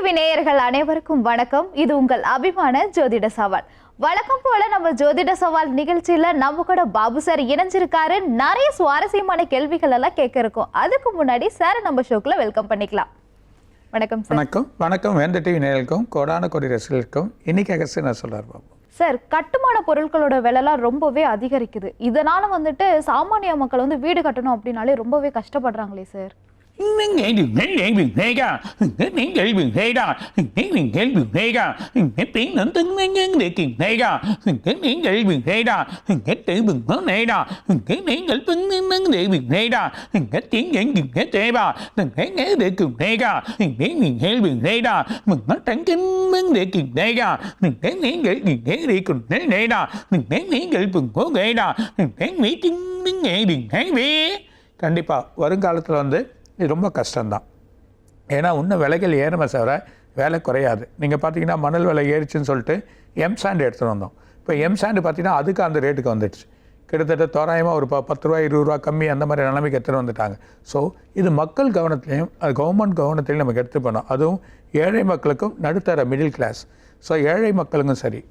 TV நேயர்கள் அனைவருக்கும் வணக்கம். இது உங்கள் அபிமான ஜோதிட சவால். வழக்கம் போல நம்ம ஜோதிட சவால் நிகழ்ச்சியில நம்ம கூட பாபு சார் இணைஞ்சிருக்காரு. நிறைய சுவாரஸ்யமான கேள்விகள் எல்லாம் கேட்க இருக்கோம். அதுக்கு முன்னாடி சார் நம்ம ஷோக்குள்ள வெல்கம் பண்ணிக்கலாம். வணக்கம் சார். வணக்கம். வணக்கம். வேந்த டிவி நேயர்களுக்கும் கோடான கோடி ரசிகர்களுக்கும் இன்னைக்கு அகஸ்ட் நான் சொல்றாரு பாபு. சார், கட்டுமான பொருட்களோட விலைலாம் ரொம்பவே அதிகரிக்குது. இதனால சாமானிய மக்கள் வீடு கட்டணும் அப்படின்னாலே ரொம்பவே கஷ்டப்படுறாங்களே சார். கண்டிப்பா வருங்காலத்தில் இது ரொம்ப கஷ்டம்தான். ஏன்னா இன்னும் விலைகள் ஏறுமே தவிர வேலை குறையாது. நீங்கள் பார்த்தீங்கன்னா மணல் விலை ஏறிச்சுன்னு சொல்லிட்டு எம்சாண்ட் எடுத்துகிட்டு வந்தோம். இப்போ எம்சாண்டு பார்த்தீங்கன்னா அதுக்கு அந்த ரேட்டுக்கு வந்துடுச்சு. கிட்டத்தட்ட தோராயமாக ஒரு 10 ரூபா 20 ரூபா கம்மி அந்த மாதிரி நிலைமைக்கு எடுத்துகிட்டு வந்துட்டாங்க. ஸோ இது மக்கள் கவனத்துலேயும் அது கவர்மெண்ட் கவனத்திலையும் நமக்கு எடுத்து போனோம். அதுவும் ஏழை மக்களுக்கும் நடுத்தர மிடில் கிளாஸ். ஸோ ஏழை மக்களுக்கும் சரி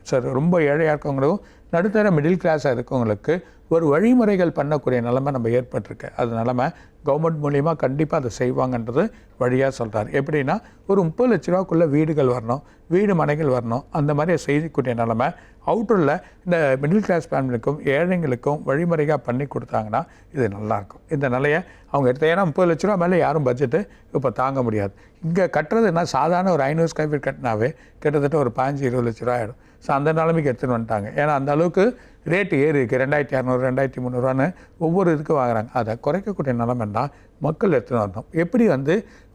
ரொம்ப ஏழையாக இருக்கவங்களுக்கும் நடுத்தர மிடில் கிளாஸாக இருக்கவங்களுக்கு ஒரு வழிமுறைகள் பண்ணக்கூடிய நிலைமை நம்ம ஏற்பட்டிருக்கு. அது நிலைமை கவர்மெண்ட் மூலிமா கண்டிப்பாக அதை செய்வாங்கன்றது வழியாக சொல்கிறார். எப்படின்னா ஒரு 30 லட்ச ரூபாக்குள்ளே வீடுகள் வரணும், வீடு மனைகள் வரணும், அந்த மாதிரி செய்யக்கூடிய நிலைமை அவுட்டரில் இந்த மிடில் கிளாஸ் ஃபேமிலிக்கும் ஏழைங்களுக்கும் வழிமுறையாக பண்ணி கொடுத்தாங்கன்னா இது நல்லாயிருக்கும். இந்த நிலையை அவங்க எடுத்து, ஏன்னா 30 லட்ச ரூபா மேலே யாரும் பட்ஜெட்டு இப்போ தாங்க முடியாது. இங்கே கட்டுறதுன்னா சாதாரண ஒரு 500 ஸ்கொயர் ஃபீட் கட்டினாவே கிட்டத்தட்ட ஒரு 15-20 லட்ச ரூபா ஆகிடும். ஸோ அந்த நிலைமைக்கு எடுத்துகிட்டு வந்துட்டாங்க. ஏன்னா அந்த அளவுக்கு ரேட்டு ஏறி இருக்குது. 2200 2300 ஒவ்வொரு இதுக்கு வாங்குறாங்க. அதை குறைக்கக்கூடிய நிலைமைன்னா மக்கள் எடுத்துகிட்டு வந்தோம். எப்படி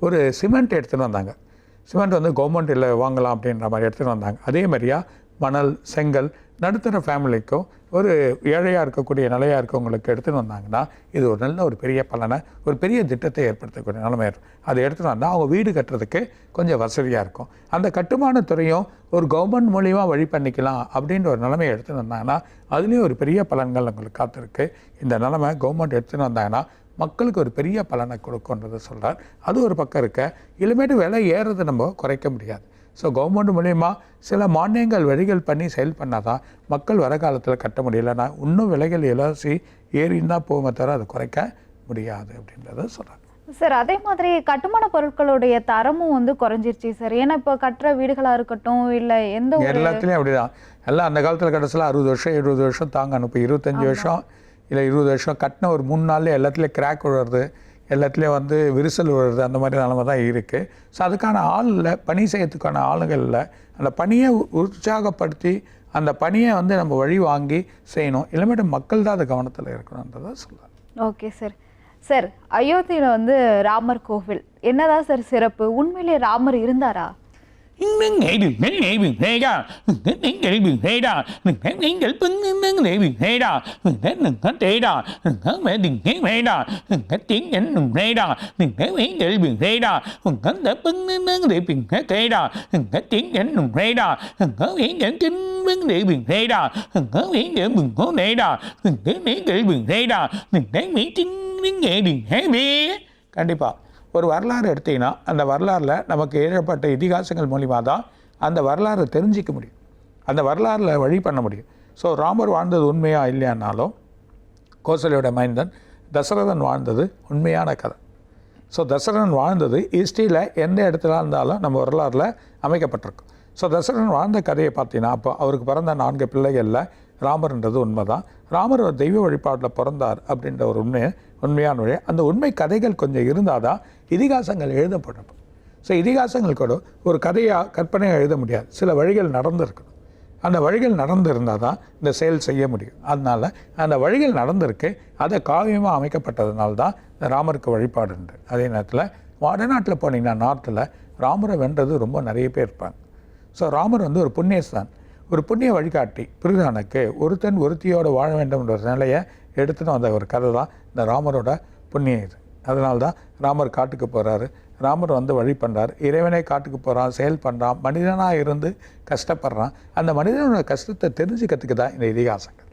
ஒரு சிமெண்ட் எடுத்துகிட்டு வந்தாங்க. சிமெண்ட் கவர்மெண்ட் இல்லை வாங்கலாம் அப்படின்ற மாதிரி எடுத்துகிட்டு வந்தாங்க. அதே மாதிரியா மணல் செங்கல் நடுத்தர ஃபேமிலிக்கும் ஒரு ஏழையாக இருக்கக்கூடிய நிலையாக இருக்கவங்களுக்கு எடுத்துகிட்டு வந்தாங்கன்னா இது ஒரு நல்ல ஒரு பெரிய பலனை ஒரு பெரிய திட்டத்தை ஏற்படுத்தக்கூடிய நிலைமை இருக்கும். அதை எடுத்துகிட்டு வந்தால் அவங்க வீடு கட்டுறதுக்கு கொஞ்சம் வசதியாக இருக்கும். அந்த கட்டுமானத்துறையும் ஒரு கவர்மெண்ட் மூலியமாக வழி பண்ணிக்கலாம் அப்படின்ற ஒரு நிலைமையை எடுத்துகிட்டு வந்தாங்கன்னா அதுலேயும் ஒரு பெரிய பலன்கள் அவங்களுக்கு காத்திருக்கு. இந்த நிலைமை கவர்மெண்ட் எடுத்துகிட்டு வந்தாங்கன்னா மக்களுக்கு ஒரு பெரிய பலனை கொடுக்குன்றதை சொல்கிறார். அது ஒரு பக்கம் இருக்க, இனிமேட்டு விலை ஏறுறது நம்ம குறைக்க முடியாது. ஸோ கவர்மெண்ட் மூலயமா சில மானியங்கள் வழிகள் பண்ணி செயல் பண்ணால் தான் மக்கள் வர காலத்தில் கட்ட முடியலைன்னா இன்னும் விலைகள் இலவசி ஏறின்னு தான் போகுமே தவிர அதை குறைக்க முடியாது அப்படின்றத சொல்கிறாங்க. சார், அதே மாதிரி கட்டுமான பொருட்களுடைய தரமும் குறைஞ்சிருச்சு சார். ஏன்னா இப்போ கட்டுற வீடுகளாக இருக்கட்டும் இல்லை எந்த எல்லாத்துலேயும் அப்படிதான். எல்லாம் அந்த காலத்தில் கடைசியில் 60 வருஷம் 70 வருஷம் தாங்கணும். இப்போ 25 வருஷம் இல்லை 20 வருஷம் கட்டின ஒரு 3 நாள்லேயே எல்லாத்துலேயும் கிராக் விழுறது, எல்லாத்துலேயும் விரிசல் விழுறது, அந்த மாதிரி நிலைமை தான் இருக்குது. ஸோ அதுக்கான ஆள் இல்லை, பணி செய்யறதுக்கான ஆளுகள் இல்லை. அந்த பணியை உற்சாகப்படுத்தி அந்த பணியை நம்ம வழி வாங்கி செய்யணும். இல்லைமேட்டு மக்கள் தான் அது கவனத்தில் இருக்கணுன்றதை சொல்லலாம். Okay sir. சார், அயோத்தியில் ராமர் கோவில் என்னதான் சார் சிறப்பு? உண்மையிலே ராமர் இருந்தாரா? கண்டிப்பாக ஒரு வரலாறு எடுத்தீங்கன்னா அந்த வரலாறில் நமக்கு ஏற்பட்ட இதிகாசங்கள் மூலிமா தான் அந்த வரலாறை தெரிஞ்சிக்க முடியும், அந்த வரலாறில் வழி பண்ண முடியும். ஸோ ராமர் வாழ்ந்தது உண்மையாக இல்லையானாலும் கோசலையோட மைந்தன் தசரதன் வாழ்ந்தது உண்மையான கதை. ஸோ தசரதன் வாழ்ந்தது ஹிஸ்ட்ரியில் எந்த இடத்துல இருந்தாலும் நம்ம வரலாறில் அமைக்கப்பட்டிருக்கும். ஸோ தசரதன் வாழ்ந்த கதையை பார்த்தீங்கன்னா அப்போ அவருக்கு பிறந்த 4 பிள்ளைகளில் ராமர்ன்றது உண்மை தான். ராமர் ஒரு தெய்வ வழிபாட்டில் பிறந்தார் அப்படின்ற ஒரு உண்மையான வழி. அந்த உண்மை கதைகள் கொஞ்சம் இருந்தால் தான் இதிகாசங்கள் எழுதப்படும். ஸோ இதிகாசங்கள் கூட ஒரு கதையாக கற்பனையாக எழுத முடியாது. சில வழிகள் நடந்திருக்கணும். அந்த வழிகள் நடந்திருந்தால் தான் இந்த செயல் செய்ய முடியும். அதனால் அந்த வழிகள் நடந்திருக்கு, அதை காவியமாக அமைக்கப்பட்டதுனால தான் இந்த ராமருக்கு வழிபாடு உண்டு. அதே நேரத்தில் வடநாட்டில் போனீங்கன்னா நார்த்தில் ராமரை வென்றது ரொம்ப நிறைய பேர் இருப்பாங்க. ஸோ ராமர் ஒரு புண்ணியஸ்தான், ஒரு புண்ணிய வழிகாட்டி. பிறகு ஒருத்தன் ஒருத்தியோடு வாழ வேண்டும்ன்ற நிலையை எடுத்துன்னு வந்த ஒரு கதை தான் இந்த ராமரோட புண்ணியம் இது. அதனால தான் ராமர் காட்டுக்கு போகிறாரு, ராமர் வழி பண்ணுறார், இறைவனே காட்டுக்கு போகிறான், செயல் பண்ணுறான், மனிதனாக இருந்து கஷ்டப்படுறான். அந்த மனிதனோட கஷ்டத்தை தெரிஞ்சுக்கிறதுக்கு தான் இந்த இதிகாசங்கள்.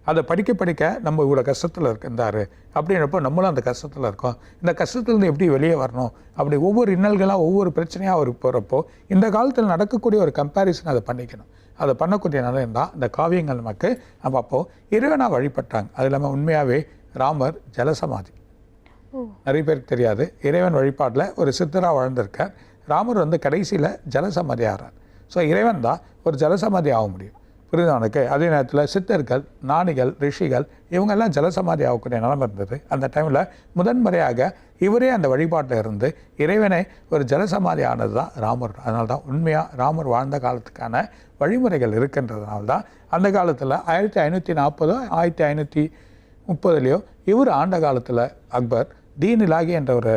அதை படிக்க படிக்க நம்ம இவ்வளோ கஷ்டத்தில் இருந்தார் அப்படின்றப்போ நம்மளும் அந்த கஷ்டத்தில் இருக்கோம், இந்த கஷ்டத்துலேருந்து எப்படி வெளியே வரணும், அப்படி ஒவ்வொரு இன்னல்களாக ஒவ்வொரு பிரச்சனையாக அவருக்கு போகிறப்போ இந்த காலத்தில் நடக்கக்கூடிய ஒரு கம்பேரிசன் அதை பண்ணிக்கணும். அதை பண்ணக்கூடிய நிலையம் தான் இந்த காவியங்கள் நமக்கு நம்ம அப்போது இறைவனாக வழிபட்டாங்க. அது இல்லாமல் உண்மையாகவே ராமர் ஜலசமாதி நிறைய பேருக்கு தெரியாது. இறைவன் வழிபாட்டில் ஒரு சித்தராக வாழ்ந்திருக்கார். ராமர் வந்து கடைசியில் ஜலசமாதி ஆகிறார். ஸோ இறைவன் தான் ஒரு ஜலசமாதி ஆக முடியும், புரியுது அவனுக்கு. அதே நேரத்தில் சித்தர்கள், ஞானிகள், ரிஷிகள் இவங்கெல்லாம் ஜலசமாதி ஆகக்கூடிய நிலைமை இருந்தது. அந்த டைமில் முதன்முறையாக இவரே அந்த வழிபாட்டில் இருந்து இறைவனை ஒரு ஜலசமாதி ஆனது தான் ராமர். அதனால தான் உண்மையாக ராமர் வாழ்ந்த காலத்துக்கான வழிமுறைகள் இருக்கின்றதுனால தான் அந்த காலத்தில் 1540 1530 இவர் ஆண்ட காலத்தில் அக்பர் தீன் இலாகி என்ற ஒரு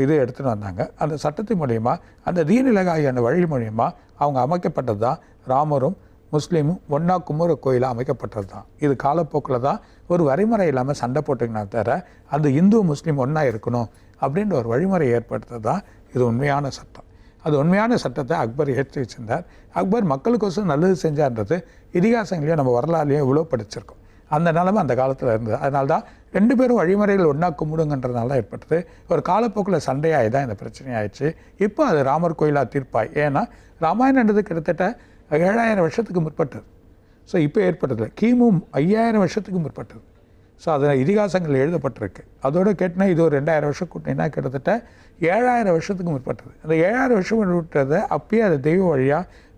இது எடுத்துகிட்டு வந்தாங்க. அந்த சட்டத்தின் மூலயமா அந்த தீன் இலாகி என்ற வழி மூலயமா அவங்க அமைக்கப்பட்டது தான் ராமரும் முஸ்லீமும் ஒன்றா கும்புற கோயிலாக அமைக்கப்பட்டது தான். இது காலப்போக்கில் தான் ஒரு வரைமுறை இல்லாமல் சண்டை போட்டுக்கினா தவிர அது இந்து முஸ்லீம் ஒன்றா இருக்கணும் அப்படின்ற ஒரு வழிமுறை ஏற்படுத்தது தான் இது உண்மையான சட்டம். அது உண்மையான சட்டத்தை அக்பர் ஏற்றி வச்சிருந்தார். அக்பர் மக்களுக்கோசம் நல்லது செஞ்சார்ன்றது இதிகாசங்களையும் நம்ம வரலாறுலையும் இவ்வளோ படிச்சிருக்கோம். அந்த நிலைமை அந்த காலத்தில் இருந்தது. அதனால தான் 2 பேரும் வழிமுறைகள் ஒன்றா கும்பிடுங்கன்றதுனால தான் ஏற்பட்டது. ஒரு காலப்போக்கில் சண்டையாகி தான் இந்த பிரச்சனை ஆயிடுச்சு. இப்போ அது ராமர் கோயிலாக தீர்ப்பாய். ஏன்னா ராமாயணன்றது கிட்டத்தட்ட 7000 வருஷத்துக்கு முற்பட்டது. ஸோ இப்போ ஏற்பட்டது கிமு 5000 வருஷத்துக்கு முற்பட்டது. ஸோ அதில் இதிகாசங்கள் எழுதப்பட்டிருக்கு. அதோடு கேட்டினா இது ஒரு 2000 வருஷம் கூட்டினா கிட்டத்தட்ட 7000 வருஷத்துக்கு முற்பட்டது. அந்த 7000 வருஷம் விட்டதை அப்பயே அதை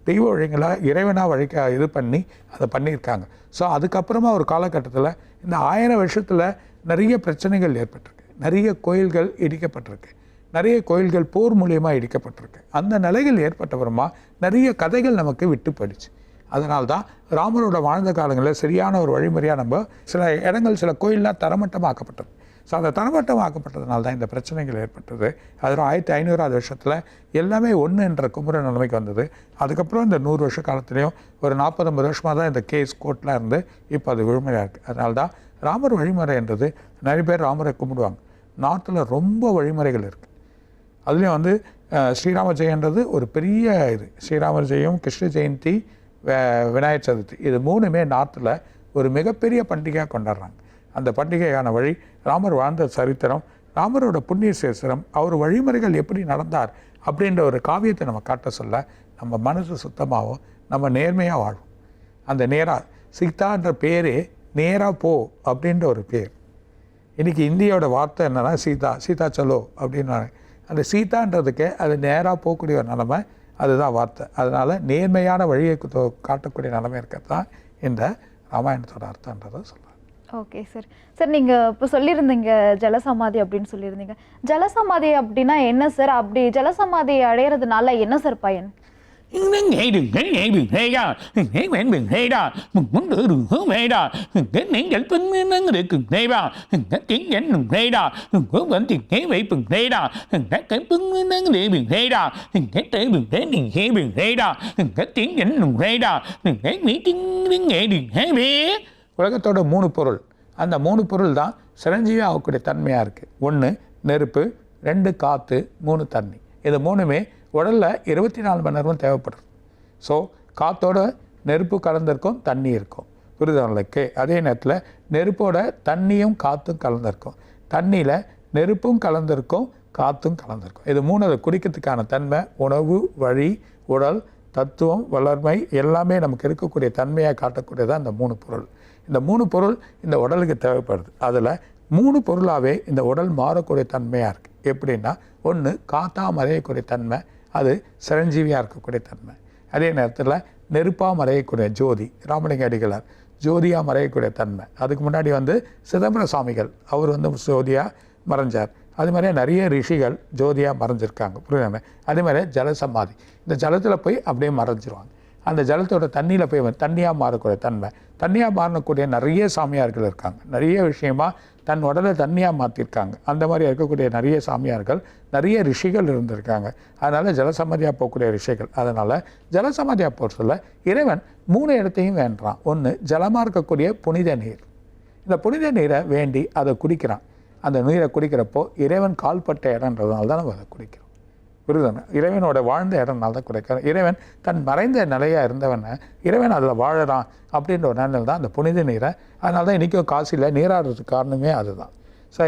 தெய்வ வழிகளாக இறைவனாக இது பண்ணி அதை பண்ணியிருக்காங்க. ஸோ அதுக்கப்புறமா ஒரு காலகட்டத்தில் இந்த 1000 வருஷத்தில் நிறைய பிரச்சனைகள் ஏற்பட்டிருக்கு, நிறைய கோயில்கள் இடிக்கப்பட்டிருக்கு, நிறைய கோயில்கள் போர் மூலியமாக இடிக்கப்பட்டிருக்கு. அந்த நிலைகள் ஏற்பட்டப்புறமா நிறைய கதைகள் நமக்கு விட்டு போயிடுச்சு. அதனால தான் ராமரோட வாழ்ந்த காலங்களில் சரியான ஒரு வழிமுறையாக நம்ம சில இடங்கள் சில கோயிலெலாம் தரமட்டமாக்கப்பட்டது. ஸோ அந்த தரமட்டமாக்கப்பட்டதுனால தான் இந்த பிரச்சனைகள் ஏற்பட்டது. அதில் 1500ஆவது வருஷத்தில் எல்லாமே ஒன்று என்ற குமுற நிலைமைக்கு வந்தது. அதுக்கப்புறம் இந்த 100 வருஷ காலத்துலேயும் ஒரு 40-50 வருஷமாக தான் இந்த கேஸ் கோர்ட்லாம் இருந்து இப்போ அது விழுமையாக இருக்குது. அதனால தான் ராமர் வழிமுறைன்றது நிறைய பேர் ராமரை கும்பிடுவாங்க. நாட்டில் ரொம்ப வழிமுறைகள் இருக்குது. அதுலேயும் வந்து ஸ்ரீராம ஜெயன்றது ஒரு பெரிய இது. ஸ்ரீராமர் ஜெயம், கிருஷ்ண ஜெயந்தி, விநாயகர் சதுர்த்தி இது 3மே நாட்டில் ஒரு மிகப்பெரிய பண்டிகையாக கொண்டாடுறாங்க. அந்த பண்டிகையான வழி ராமர் வாழ்ந்த சரித்திரம், ராமரோட புண்ணிய சேசரம், அவர் வழிமுறைகள் எப்படி நடந்தார் அப்படின்ற ஒரு காவியத்தை நம்ம காட்ட சொல்ல நம்ம மனசு சுத்தமாகவும் நம்ம நேர்மையாக வாழும். அந்த நேராக சீதான்ற பேரே நேராக போ அப்படின்ற ஒரு பேர். இன்றைக்கி இந்தியோட வார்த்தை என்னென்னா சீதா சலோ அப்படின்னு. அந்த சீதான்றதுக்கே அது நேராக போகக்கூடிய ஒரு நிலைமை, அதுதான் வார்த்தை. அதனால் நேர்மையான வழியை காட்டக்கூடிய நிலைமை இருக்கிறது தான் இந்த ராமாயணத்தோட அர்த்தன்றதை சொல்கிறேன். Okay sir. சார் நீங்கள் இப்போ சொல்லியிருந்தீங்க ஜலசமாதி அப்படின்னு சொல்லியிருந்தீங்க. ஜலசமாதி அப்படின்னா என்ன சார்? அப்படி ஜலசமாதி அடையிறதுனால என்ன சார் பயன்? உலகத்தோட 3 பொருள், அந்த 3 பொருள் தான் சிரஞ்சீவி ஆகக்கூடிய தன்மையாக இருக்குது. 1 நெருப்பு, 2 காற்று, 3 தண்ணி. இது 3மே உடலில் 24 மணி நேரமும் தேவைப்படுது. ஸோ காற்றோட நெருப்பு கலந்திருக்கும், தண்ணி இருக்கும், புரிதவர்களுக்கு. அதே நேரத்தில் நெருப்போட தண்ணியும் காற்றும் கலந்திருக்கும், தண்ணியில் நெருப்பும் கலந்திருக்கும், காற்றும் கலந்திருக்கும். இது 3 குடிக்கிறதுக்கான தன்மை, உணவு, வழி, உடல், தத்துவம், வளர்மை எல்லாமே நமக்கு இருக்கக்கூடிய தன்மையாக காட்டக்கூடியதான் இந்த 3 பொருள். இந்த 3 பொருள் இந்த உடலுக்கு தேவைப்படுது. அதில் 3 பொருளாகவே இந்த உடல் மாறக்கூடிய தன்மையாக இருக்குது. எப்படின்னா 1 காற்றா மறையக்கூடிய தன்மை, அது சிரஞ்சீவியாக இருக்கக்கூடிய தன்மை. அதே நேரத்தில் நெருப்பாக மறையக்கூடிய ஜோதி, ராமலிங்க அடிகளார் ஜோதியாக மறையக்கூடிய தன்மை. அதுக்கு முன்னாடி வந்து சிதம்பர சுவாமிகள் அவர் வந்து ஜோதியாக மறைஞ்சார். அது மாதிரி நிறைய ரிஷிகள் ஜோதியாக மறைஞ்சிருக்காங்க, புரியுதாங்க. அதே மாதிரி ஜலசமாதி, இந்த ஜலத்தில் போய் அப்படியே மறைஞ்சிருவாங்க. அந்த ஜலத்தோட தண்ணியில் போய் தண்ணியாக மாறக்கூடிய தன்மை, தண்ணியாக மாறக்கூடிய நிறைய சாமியார்கள் இருக்காங்க. நிறைய விஷயமா தன் உடலை தண்ணியாக மாற்றிருக்காங்க. அந்த மாதிரி இருக்கக்கூடிய நிறைய சாமியார்கள், நிறைய ரிஷிகள் இருந்திருக்காங்க. அதனால் ஜலசமாதியாக போகக்கூடிய ரிஷிகள். அதனால் ஜலசமாதியாக போக சொல்ல இறைவன் 3 இடத்தையும் வேண்டான். 1 ஜலமாக இருக்கக்கூடிய புனித நீர். இந்த புனித நீரை வேண்டி அதை குடிக்கிறான். அந்த நீரை குடிக்கிறப்போ இறைவன் கால்பட்ட இடம்ன்றதுனால தான் நம்ம அதை குடிக்கிறோம். புரியுதுங்க. இறைவனோட வாழ்ந்த இடம்னால தான் குறைக்கிறார். இறைவன் தன் மறைந்த நிலையாக இருந்தவனை இறைவன் அதில் வாழறான் அப்படின்ற ஒரு நிலையில் தான் அந்த புனித நீரை. அதனால தான் இன்றைக்கும் காசியில் நீராடுறதுக்கு காரணமே அதுதான். ஸோ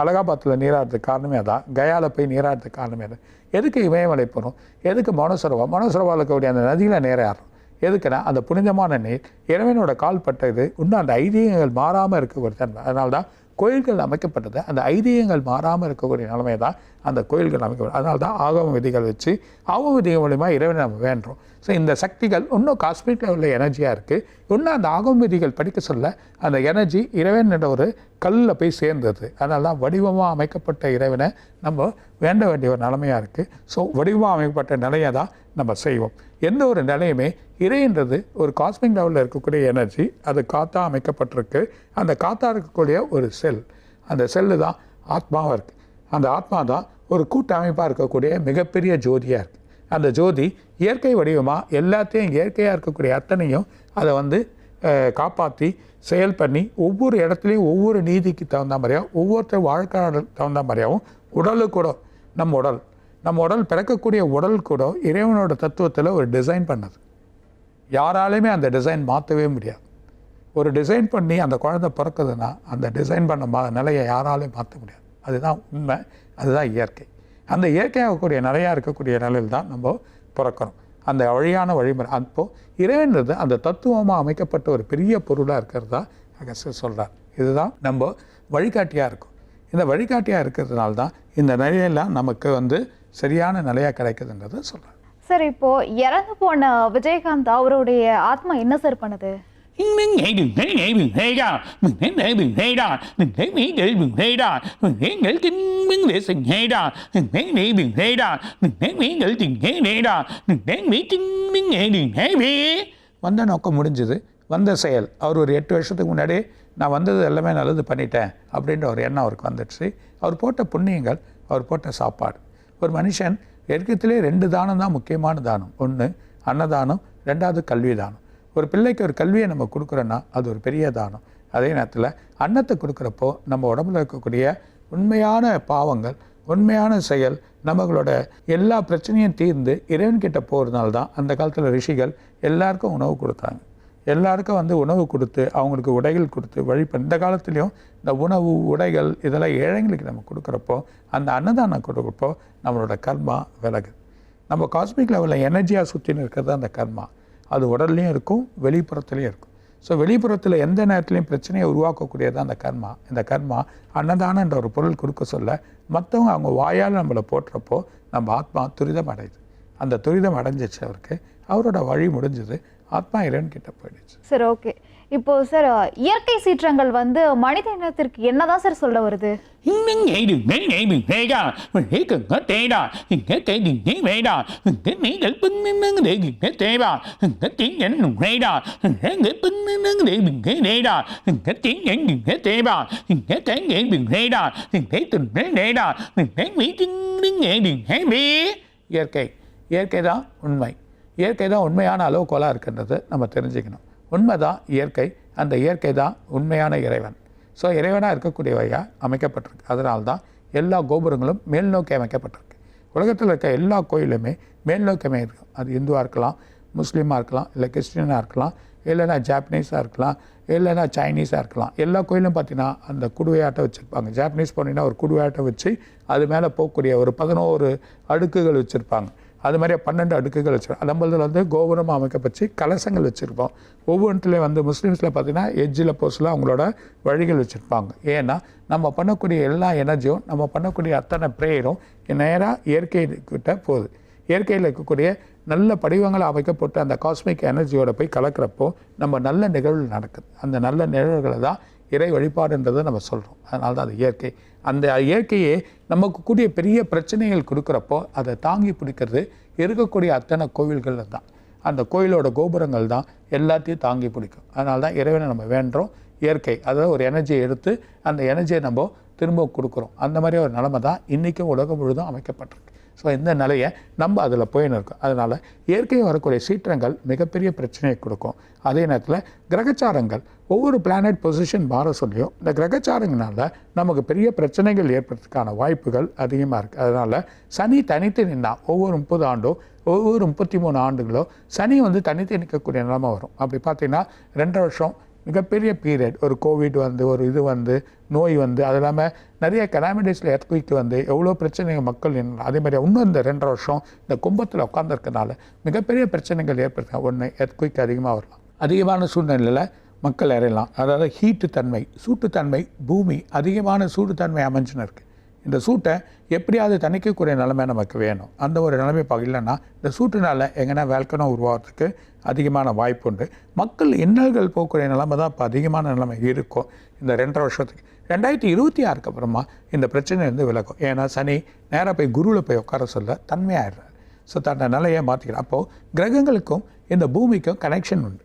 அலகாபாத்தில் நீராடுறதுக்கு காரணமே அதான். கயாவில் போய் நீராடுறதுக்கு காரணமே அது. எதுக்கு இமயமலை போகணும், எதுக்கு மனோசரவாவில் இருக்கக்கூடிய அந்த நதியில் நீராடுறோம் எதுக்குன்னா அந்த புனிதமான நீர் இறைவனோட கால் பட்டது இன்னும் அந்த ஐதீகங்கள் மாறாமல் இருக்கக்கூடிய தன்மை. அதனால தான் கோயில்கள் அமைக்கப்பட்டது. அந்த ஐதீகங்கள் மாறாமல் இருக்கக்கூடிய நிலைமை தான் அந்த கோயில்கள் அமைக்கப்படும். அதனால தான் ஆகம விதிகள் வச்சு ஆகம விதிகள் மூலிமா இறைவனை நம்ம வேண்டுறோம். ஸோ இந்த சக்திகள் இன்னும் காஸ்மிக் லெவலில் எனர்ஜியாக இருக்குது. இன்னும் அந்த ஆகம விதிகள் படிக்க சொல்ல அந்த எனர்ஜி இறைவன் என்ற ஒரு கல்லில் போய் சேர்ந்தது. அதனால தான் வடிவமாக அமைக்கப்பட்ட இறைவனை நம்ம வேண்ட வேண்டிய ஒரு நிலைமையாக இருக்குது. ஸோ வடிவமாக அமைக்கப்பட்ட நிலையை தான் நம்ம செய்வோம். எந்த ஒரு நிலையுமே இறைன்றது ஒரு காஸ்மிக் லெவலில் இருக்கக்கூடிய எனர்ஜி, அது காற்றா அமைக்கப்பட்டிருக்கு. அந்த காற்றா இருக்கக்கூடிய ஒரு செல், அந்த செல்லு தான் ஆத்மாவாக இருக்குது. அந்த ஆத்மா தான் ஒரு கூட்டமைப்பாக இருக்கக்கூடிய மிகப்பெரிய ஜோதியாக இருக்குது. அந்த ஜோதி இயற்கை வடிவமாக எல்லாத்தையும் இயற்கையாக இருக்கக்கூடிய அத்தனையும் அதை காப்பாற்றி செயல் பண்ணி ஒவ்வொரு இடத்துலையும் ஒவ்வொரு நீதிக்கு தகுந்த மாதிரியாகவும் ஒவ்வொருத்தர் வாழ்க்கைக்கு தகுந்த மாதிரியாகவும் உடலுக்கு கூட நம்ம உடல் பிறக்கக்கூடிய உடல் கூட இறைவனோட தத்துவத்தில் ஒரு டிசைன் பண்ணது. யாராலையுமே அந்த டிசைன் மாற்றவே முடியாது. ஒரு டிசைன் பண்ணி அந்த குழந்தை பிறக்குதுன்னா அந்த டிசைன் பண்ண நிலையை யாராலையும் மாற்ற முடியாது. அதுதான் உண்மை, அதுதான் இயற்கை. அந்த இயற்கையாகக்கூடிய நிலையாக இருக்கக்கூடிய நிலையில் தான் நம்ம பிறக்கிறோம். அந்த வழியான வழிமுறை அப்போது இறைவன்றது அந்த தத்துவமாக அமைக்கப்பட்ட ஒரு பெரிய பொருளாக இருக்கிறதா அகஸ்தியர் சொல்கிறார். இதுதான் நம்ம வழிகாட்டியாக இருக்கும். இந்த வழிகாட்டியாக இருக்கிறதுனால தான் இந்த நிலையெல்லாம் நமக்கு சரியான நிலையாக கிடைக்குதுன்றது சொல்கிறார். சார், இப்போ இறந்து போன விஜயகாந்த் அவருடைய ஆத்மா என்ன சார் பண்ணுது? வந்த நோக்கம் முடிஞ்சது, வந்த செயல். அவர் ஒரு 8 வருஷத்துக்கு முன்னாடி நான் வந்தது எல்லாமே நல்லது பண்ணிட்டேன் அப்படின்ற ஒரு எண்ணம் அவருக்கு வந்துடுச்சு. அவர் போட்ட புண்ணியங்கள், அவர் போட்ட சாப்பாடு. ஒரு மனுஷன் இருக்கத்திலே 2 தானம் தான் முக்கியமான தானம். ஒன்று அன்னதானம், 2வது கல்வி தானம். ஒரு பிள்ளைக்கு ஒரு கல்வியை நம்ம கொடுக்குறோன்னா அது ஒரு பெரிய தானம். அதே நேரத்தில் அன்னத்தை கொடுக்குறப்போ நம்ம உடம்புல இருக்கக்கூடிய உண்மையான பாவங்கள், உண்மையான செயல், நம்மளோட எல்லா பிரச்சனையும் தீர்ந்து இறைவன்கிட்ட போகிறதுனால தான் அந்த காலத்தில் ரிஷிகள் எல்லாருக்கும் உணவு கொடுத்தாங்க. எல்லாருக்கும் உணவு கொடுத்து அவங்களுக்கு உடைகள் கொடுத்து இந்த காலத்துலேயும் இந்த உணவு உடைகள் இதெல்லாம் ஏழைங்களுக்கு நம்ம கொடுக்குறப்போ அந்த அன்னதானம் கொடுக்குறப்போ நம்மளோட கர்மா விலகுது. நம்ம காஸ்மிக் லெவலில் எனர்ஜியாக சுற்றின்னு இருக்கிறது அந்த கர்மா. அது உடல்லையும் இருக்கும், வெளிப்புறத்துலேயும் இருக்கும். ஸோ வெளிப்புறத்தில் எந்த நேரத்துலையும் பிரச்சனையை உருவாக்கக்கூடியது அந்த கர்மா. இந்த கர்மா அன்னதானம் என்ற ஒரு பொருள் கொடுக்க சொல்ல மற்றவங்க அவங்க வாயால் நம்மளை போட்டுறப்போ நம்ம ஆத்மா துரிதம் அடையுது. அந்த துரிதம் அடைஞ்சிச்சு அவருக்கு, அவரோட வழி முடிஞ்சது, ஆத்மா இறைவன் கிட்ட போயிடுச்சு. சரி, ஓகே. இப்போ சார், இயற்கை சீற்றங்கள் மனித இனத்திற்கு என்னதான் சார் சொல்ல வருது? இயற்கை தான் உண்மை. இயற்கை தான் உண்மையான அளவுகோலாக இருக்கின்றது நம்ம தெரிஞ்சுக்கணும். உண்மை தான் இயற்கை, அந்த இயற்கை தான் உண்மையான இறைவன். ஸோ இறைவனாக இருக்கக்கூடியவையாக அமைக்கப்பட்டிருக்கு. அதனால தான் எல்லா கோபுரங்களும் மேல் நோக்கி அமைக்கப்பட்டிருக்கு. உலகத்தில் இருக்க எல்லா கோயிலுமே மேல் நோக்கி அமைக்கும். அது இந்துவாக இருக்கலாம், முஸ்லீமாக இருக்கலாம், இல்லை கிறிஸ்டினாக இருக்கலாம், இல்லைன்னா ஜாப்பனீஸாக இருக்கலாம், இல்லைன்னா சைனீஸாக இருக்கலாம். எல்லா கோயிலும் பார்த்தீங்கன்னா அந்த குடுவையாட்டம் வச்சுருப்பாங்க. ஜாப்பனீஸ் போனீங்கன்னா ஒரு குடுவையாட்டம் வச்சு அது மேலே போகக்கூடிய ஒரு 11 அடுக்குகள் வச்சுருப்பாங்க. அது மாதிரியே 12 அடுக்குகள் வச்சுருக்கோம். நம்மளதில் கோபுரமாக அமைக்கப்பச்சு கலசங்கள் வச்சுருப்போம். ஒவ்வொன்றுலேயும் முஸ்லீம்ஸில் பார்த்திங்கன்னா எஜ்ஜில் போஸ்டில் அவங்களோட வழிகள் வச்சுருப்பாங்க. ஏன்னா நம்ம பண்ணக்கூடிய எல்லா எனர்ஜியும், நம்ம பண்ணக்கூடிய அத்தனை ப்ரேயரும் நேராக இயற்கைக்கிட்ட போகுது. இயற்கையில் இருக்கக்கூடிய நல்ல படிவங்களை அமைக்கப்பட்டு அந்த காஸ்மிக் எனர்ஜியோட போய் கலக்கிறப்போ நம்ம நல்ல நிகழ்வுகள் நடக்குது. அந்த நல்ல நிகழ்வுகளை தான் இறை வழிபாடுன்றதை நம்ம சொல்கிறோம். அதனால தான் அது இயற்கை. அந்த இயற்கையே நமக்கு கூடிய பெரிய பிரச்சனைகள் கொடுக்குறப்போ அதை தாங்கி பிடிக்கிறது இருக்கக்கூடிய அத்தனை கோவில்கள் தான். அந்த கோயிலோட கோபுரங்கள் தான் எல்லாத்தையும் தாங்கி பிடிக்கும். அதனால தான் இறைவனை நம்ம வேண்டுறோம். இயற்கை அதாவது ஒரு எனர்ஜியை எடுத்து அந்த எனர்ஜியை நம்ம திரும்ப கொடுக்குறோம். அந்த மாதிரி ஒரு நிலைமை தான் இன்றைக்கும் உலகம் முழுதும் அமைக்கப்பட்டிருக்கு. ஸோ இந்த நிலையை நம்ம அதில் போயின்னு இருக்கோம். அதனால் இயற்கை வரக்கூடிய சீற்றங்கள் மிகப்பெரிய பிரச்சனையை கொடுக்கும். அதே நேரத்தில் கிரகச்சாரங்கள் ஒவ்வொரு பிளானட் பொசிஷன் மாற சொல்லியும் இந்த கிரகச்சாரங்களால் நமக்கு பெரிய பிரச்சனைகள் ஏற்படுறதுக்கான வாய்ப்புகள் அதிகமாக இருக்குது. அதனால் சனி தனித்து நின்னா ஒவ்வொரு 30 ஆண்டோ ஒவ்வொரு 33 ஆண்டுகளோ சனி வந்து தனித்து நிற்கக்கூடிய நிலைமை வரும். அப்படி பார்த்தீங்கன்னா 2 வருஷம் மிகப்பெரிய பீரியட், ஒரு கோவிட் வந்து ஒரு இது வந்து நோய் வந்து அது இல்லாமல் நிறைய கலாமிட்டிஸில் எர்த்குயிக் வந்து எவ்வளோ பிரச்சனைகள் மக்கள் அதே மாதிரி இன்னும் இந்த 2 வருஷம் இந்த கும்பத்தில் உட்காந்துருக்கனால மிகப்பெரிய பிரச்சனைகள் ஏற்படுத்த ஒன்று எர்த்குயிக் அதிகமாக வரலாம். அதிகமான சூழ்நிலையில் மக்கள் இறையலாம். அதாவது ஹீட்டு தன்மை, சூட்டுத்தன்மை, பூமி அதிகமான சூட்டுத்தன்மை அமைஞ்சுன்னு இருக்குது. இந்த சூட்டை எப்படியாவது தணிக்கக்கூடிய நிலைமை நமக்கு வேணும். அந்த ஒரு நிலைமை இல்லைன்னா இந்த சூட்டுனால எங்கன்னா வேல்கனம் உருவாகிறதுக்கு அதிகமான வாய்ப்பு உண்டு. மக்கள் இன்னல்கள் போகக்கூடிய நிலைமை தான் இப்போ அதிகமான நிலைமை இருக்கும் இந்த 2 வருஷத்துக்கு. 2026 அப்புறமா இந்த பிரச்சனை வந்து விலகும். ஏன்னா சனி நேராக போய் குருவில் போய் உட்கார சொல்ல தன்மையாயிடுறாரு. ஸோ தன்னை நிலையை மாற்றிக்கிறார். அப்போது கிரகங்களுக்கும் இந்த பூமிக்கும் கனெக்ஷன் உண்டு.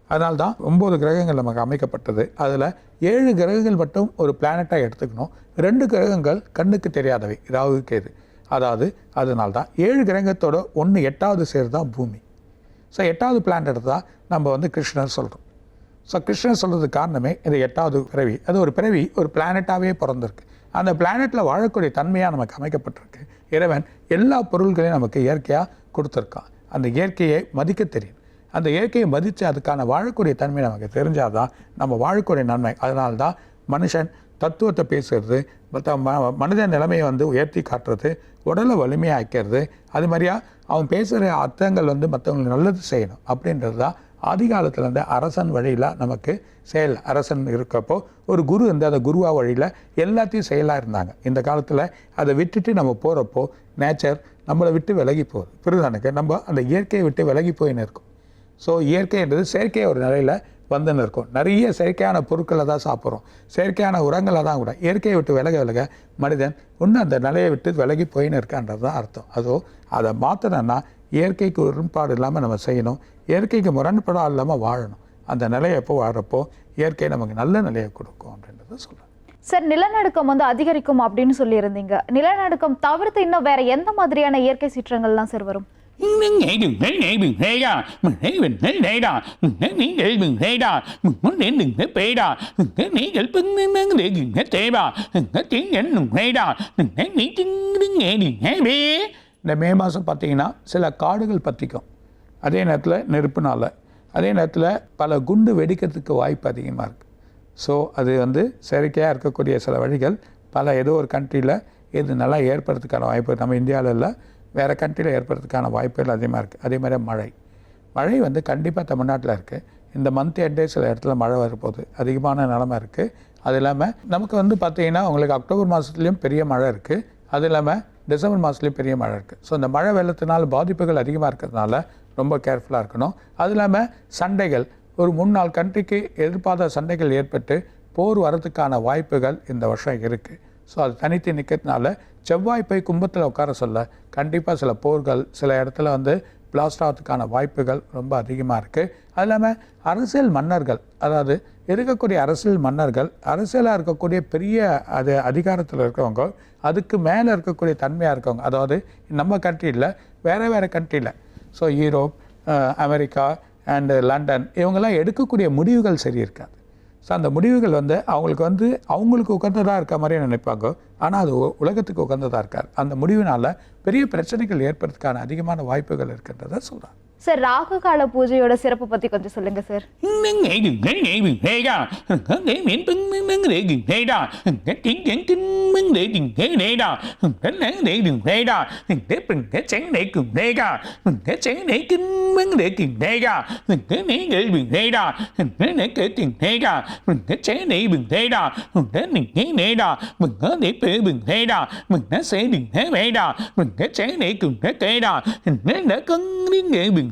அதனால தான் 9 கிரகங்கள் நமக்கு அமைக்கப்பட்டது. அதில் 7 கிரகங்கள் மட்டும் ஒரு பிளானட்டாக எடுத்துக்கணும். 2 கிரகங்கள் கண்ணுக்கு தெரியாதவை, ராகு கேது. அதாவது அதனால தான் 7 கிரகத்தோட 1 8வது சேர் தான் பூமி. ஸோ 8வது பிளானட் தான் நம்ம வந்து கிருஷ்ணர் சொல்கிறோம். ஸோ கிருஷ்ணர் சொல்கிறதுக்கு காரணமே இந்த 8வது பிறவி. அது ஒரு பிறவி ஒரு பிளானட்டாகவே பிறந்திருக்கு. அந்த பிளானட்டில் வாழக்கூடிய தன்மையாக நமக்கு அமைக்கப்பட்டிருக்கு. இறைவன் எல்லா பொருள்களையும் நமக்கு இயற்கையாக கொடுத்துருக்கான். அந்த இயற்கையை மதிக்க தெரியும். அந்த இயற்கையை மதித்து அதுக்கான வாழக்கூடிய தன்மை நமக்கு தெரிஞ்சால் தான் நம்ம வாழக்கூடிய நன்மை. அதனால தான் மனுஷன் தத்துவத்தை பேசுகிறது, மனித நிலைமையை வந்து உயர்த்தி காட்டுறது, உடலை வலிமையாக ஆக்கிறது, அது மாதிரியா அவன் பேசுகிற அர்த்தங்கள் வந்து மற்றவங்களுக்கு நல்லது செய்யணும் அப்படின்றது தான் ஆதி காலத்துலேருந்து அரசன் வழியில் நமக்கு செயல். அரசன் இருக்கப்போ ஒரு குரு வந்து அந்த குருவா வழியில் எல்லாத்தையும் செயலாக இருந்தாங்க. இந்த காலத்தில் அதை விட்டுட்டு நம்ம போகிறப்போ நேச்சர் நம்மளை விட்டு விலகி போகுது. புரியுதானுக்கு நம்ம அந்த இயற்கையை விட்டு விலகி போயின்னு இருக்கும். ஸோ இயற்கைன்றது செயற்கை ஒரு நிலையில் வந்துன்னு இருக்கும். நிறைய செயற்கையான பொருட்களை தான் சாப்பிட்றோம், செயற்கையான உரங்களை தான் கூட. இயற்கையை விட்டு விலக மனிதன் இன்னும் அந்த நிலையை விட்டு விலகி போயின்னு இருக்கான்றது தான் அர்த்தம். அதுவும் அதை மாற்றணும்னா இயற்கைக்கு முரண்பாடு இல்லாமல் நம்ம செய்யணும், இயற்கைக்கு முரண்பாடு இல்லாமல் வாழணும். அந்த நிலையை எப்போ வாழறப்போ இயற்கை நமக்கு நல்ல நிலையை கொடுக்கும் அப்படின்றத சொல்கிறேன். சார், நிலநடுக்கம் வந்து அதிகரிக்கும் அப்படின்னு சொல்லியிருந்தீங்க. நிலநடுக்கம் தவிர்த்து இன்னும் வேற எந்த மாதிரியான இயற்கை சீற்றங்கள்லாம் சார் வரும்? இந்த மே மாதம் பார்த்தீங்கன்னா சில காடுகள் பற்றிக்கும், அதே நேரத்தில் நெருப்புனால, அதே நேரத்தில் பல குண்டு வெடிக்கிறதுக்கு வாய்ப்பு அதிகமாக இருக்குது. ஸோ அது வந்து செயற்கையாக இருக்கக்கூடிய சில வழிகள் பல ஏதோ ஒரு கண்ட்ரியில் இது நல்லா ஏற்படுறதுக்கான வாய்ப்பு நம்ம இந்தியாவில் இல்லை, வேறு கண்ட்ரியில் ஏற்படுறதுக்கான வாய்ப்புகள் அதிகமாக இருக்குது. அதே மாதிரி மழை வந்து கண்டிப்பாக தமிழ்நாட்டில் இருக்குது. இந்த மந்த் எண்டே சில இடத்துல மழை வரப்போகுது, அதிகமான நிலமை இருக்குது. அது இல்லாமல் நமக்கு வந்து பார்த்திங்கன்னா உங்களுக்கு அக்டோபர் மாதத்துலேயும் பெரிய மழை இருக்குது, அது இல்லாமல் டிசம்பர் மாதத்துலேயும் பெரிய மழை இருக்குது. ஸோ இந்த மழை வெள்ளத்தினால் பாதிப்புகள் அதிகமாக இருக்கிறதுனால ரொம்ப கேர்ஃபுல்லாக இருக்கணும். அது இல்லாமல் சண்டைகள், ஒரு 3-4 கண்ட்ரிக்கு எதிர்பார்த்த சண்டைகள் ஏற்பட்டு போர் வரதுக்கான வாய்ப்புகள் இந்த வருஷம் இருக்குது. ஸோ அது தனித்து நிற்கிறதுனால செவ்வாய் போய் கும்பத்தில் உட்கார சொல்ல கண்டிப்பாக சில போர்கள் சில இடத்துல வந்து பிளாஸ்ட் ஆகிறதுக்கான வாய்ப்புகள் ரொம்ப அதிகமாக இருக்குது. அது இல்லாமல் அரசியல் மன்னர்கள், அதாவது இருக்கக்கூடிய அரசியல் மன்னர்கள், அரசியலாக இருக்கக்கூடிய பெரிய அதிகாரத்தில் இருக்கவங்க, அதுக்கு மேலே இருக்கக்கூடிய தன்மையாக இருக்கவங்க, அதாவது நம்ம கண்ட்ரியில் வேறு கண்ட்ரியில், so Europe, America and London, இவங்கெல்லாம் எடுக்கக்கூடிய முடிவுகள் சரி இருக்காது. ஸோ அந்த முடிவுகள் வந்து அவங்களுக்கு உகந்ததாக இருக்க மாதிரி நினைப்பாங்க, ஆனால் அது உலகத்துக்கு உகந்ததாக இருக்காது. அந்த முடிவினால் பெரிய பிரச்சனைகள் ஏற்படுறதுக்கான அதிகமான வாய்ப்புகள் இருக்கின்றதை சொல்கிறாங்க. சார், ராகு கால பூஜையோட சிறப்பு பற்றி கொஞ்சம் சொல்லுங்கள் sir.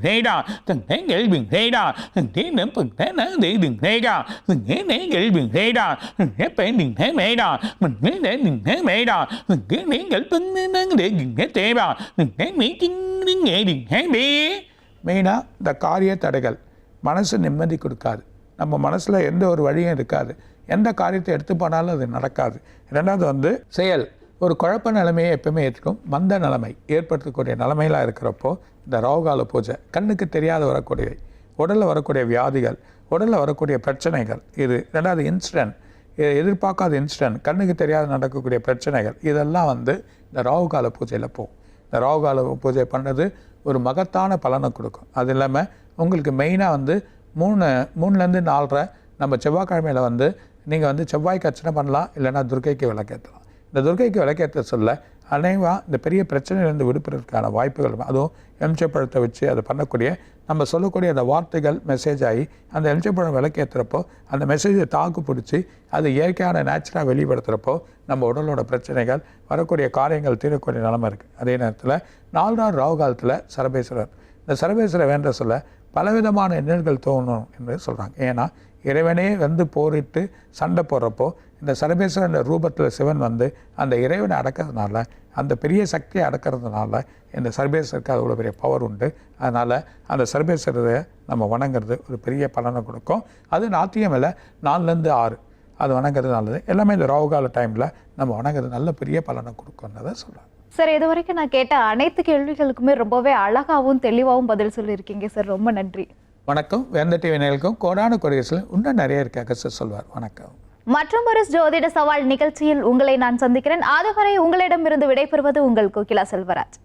Thế đó, thằng thế nghĩ biển thế đó, thằng thế nấm phần thế nó để biển thế đó, thằng thế nghĩ biển thế đó, thằng thế phải biển thế mẹ đó, mình thế để biển thế mẹ đó, thằng thế nghĩ bưng nó để biển thế tệ đó, thằng thế nghĩ chính đến nghệ biển thế bê. மெயினாக இந்த காரிய தடைகள் மனசு நிம்மதி கொடுக்காது. நம்ம மனசில் எந்த ஒரு வழியும் இருக்காது. எந்த காரியத்தை எடுத்து போனாலும் அது நடக்காது. ரெண்டாவது வந்து செயல், ஒரு குழப்ப நிலைமையை எப்பவுமே ஏற்றுக்கும். மந்த நிலைமை ஏற்படுத்தக்கூடிய நிலைமையெல்லாம் இருக்கிறப்போ இந்த ராகுகால பூஜை கண்ணுக்கு தெரியாத வரக்கூடியவை, உடலில் வரக்கூடிய வியாதிகள், உடலில் வரக்கூடிய பிரச்சனைகள், இது ரெண்டாவது இன்சிடென்ட், எதிர்பார்க்காத இன்சிடென்ட், கண்ணுக்கு தெரியாத நடக்கக்கூடிய பிரச்சனைகள், இதெல்லாம் இந்த ராகுகால பூஜையில் போகும். இந்த ராகுகால பூஜை பண்ணுறது ஒரு மகத்தான பலனை கொடுக்கும். அது இல்லாமல் உங்களுக்கு மெயினாக 3லேருந்து 4:30 நம்ம செவ்வாய்க்கிழமையில் நீங்கள் செவ்வாய்க்கு அர்ச்சனை பண்ணலாம், இல்லைன்னா துர்க்கைக்கு விளக்கேற்றலாம். இந்த துர்க்கைக்கு விளக்கேற்ற சொல்ல அனைவரும் இந்த பெரிய பிரச்சனையிலேருந்து விடுபடுறதுக்கான வாய்ப்புகள், அதுவும் எலுமிச்சைப்பழத்தை வச்சு அதை பண்ணக்கூடிய நம்ம சொல்லக்கூடிய அந்த வார்த்தைகள் மெசேஜ் ஆகி அந்த எலுமிச்சைப்பழம் விளக்கேற்றுறப்போ அந்த மெசேஜை தாக்கு பிடிச்சி அது இயற்கையான நேச்சுராக வெளிப்படுத்துகிறப்போ நம்ம உடலோட பிரச்சனைகள், வரக்கூடிய காரியங்கள் தீரக்கூடிய நிலைமை இருக்குது. அதே நேரத்தில் 4 நாள் ராகு காலத்தில் சரபேஸ்வரர், இந்த சரபேஸ்வரர் வேண்ட சொல்ல பலவிதமான எண்ணங்கள் தோணும் என்று சொல்கிறாங்க. ஏன்னா இறைவனே போரிட்டு சண்டை போடுறப்போ இந்த சரபேஸ்வரன் ரூபத்தில் சிவன் அந்த இறைவனை அடக்கிறதுனால, அந்த பெரிய சக்தியை அடக்கிறதுனால இந்த சர்பேஸ்வருக்கு அவ்வளோ பெரிய பவர் உண்டு. அதனால் அந்த சர்பேஸ்வரரை நம்ம வணங்குறது ஒரு பெரிய பலனை கொடுக்கும். அது நாத்தியம் 4லேருந்து 6 அது வணங்குறது நல்லது. எல்லாமே இந்த ராகுகால டைமில் நம்ம வணங்குறது நல்ல பெரிய பலனை கொடுக்கும்ன்றதை சொல்கிறாங்க. சார், இது வரைக்கும் நான் கேட்ட அனைத்து கேள்விகளுக்குமே ரொம்பவே அழகாகவும் தெளிவாகவும் பதில் சொல்லியிருக்கீங்க சார். ரொம்ப நன்றி. வணக்கம். வேந்த டிவி நேயர்களுக்கும் கோடான கொடியரசில் இன்னும் நிறைய இருக்காக சார் சொல்வார். வணக்கம். மற்றும் ஒரு ஜோதிட சவால் நிகழ்ச்சியில் உங்களை நான் சந்திக்கிறேன். அதுவரை உங்களிடமிருந்து விடைபெறுவது உங்கள் கோகிலா செல்வராஜ்.